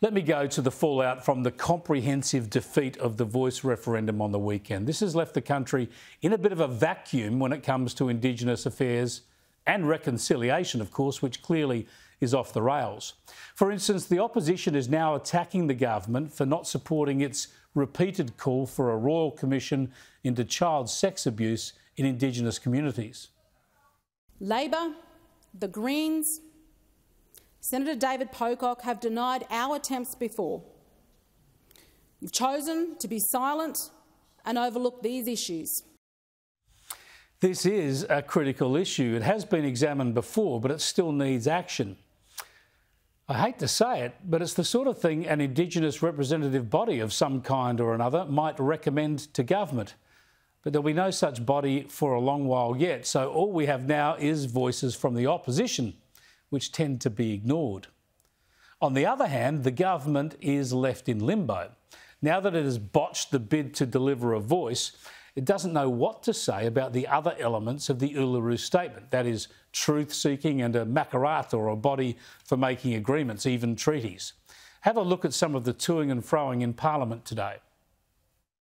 Let me go to the fallout from the comprehensive defeat of the Voice referendum on the weekend. This has left the country in a bit of a vacuum when it comes to Indigenous affairs and reconciliation, of course, which clearly is off the rails. For instance, the opposition is now attacking the government for not supporting its repeated call for a royal commission into child sex abuse in Indigenous communities. Labor, the Greens, Senator David Pocock have denied our attempts before. You've chosen to be silent and overlook these issues. This is a critical issue. It has been examined before, but it still needs action. I hate to say it, but it's the sort of thing an Indigenous representative body of some kind or another might recommend to government. But there'll be no such body for a long while yet, so all we have now is voices from the opposition, which tend to be ignored. On the other hand, the government is left in limbo. Now that it has botched the bid to deliver a voice, it doesn't know what to say about the other elements of the Uluru Statement, that is, truth-seeking and a makarata, or a body for making agreements, even treaties. Have a look at some of the toing and froing in Parliament today.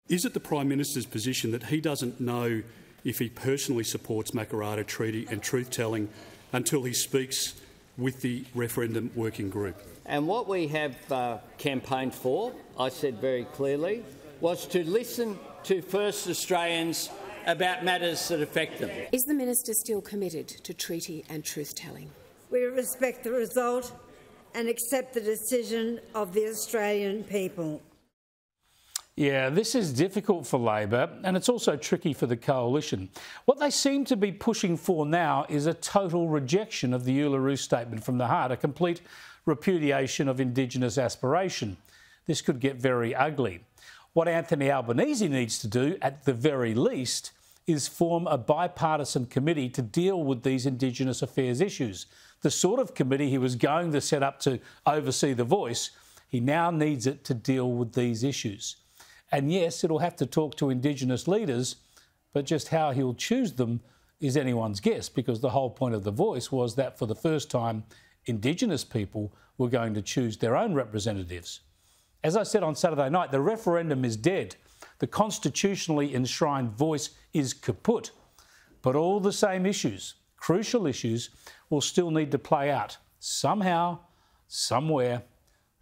Is it the Prime Minister's position that he doesn't know if he personally supports Makarrata Treaty and truth-telling until he speaks with the referendum working group? And what we have campaigned for, I said very clearly, was to listen to First Australians about matters that affect them. Is the minister still committed to treaty and truth-telling? We respect the result and accept the decision of the Australian people. Yeah, this is difficult for Labor, and it's also tricky for the coalition. What they seem to be pushing for now is a total rejection of the Uluru Statement from the heart, a complete repudiation of Indigenous aspiration. This could get very ugly. What Anthony Albanese needs to do, at the very least, is form a bipartisan committee to deal with these Indigenous affairs issues. The sort of committee he was going to set up to oversee the Voice, he now needs it to deal with these issues. And yes, it'll have to talk to Indigenous leaders, but just how he'll choose them is anyone's guess, because the whole point of the Voice was that for the first time, Indigenous people were going to choose their own representatives. As I said on Saturday night, the referendum is dead. The constitutionally enshrined Voice is kaput. But all the same issues, crucial issues, will still need to play out somehow, somewhere,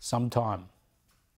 sometime.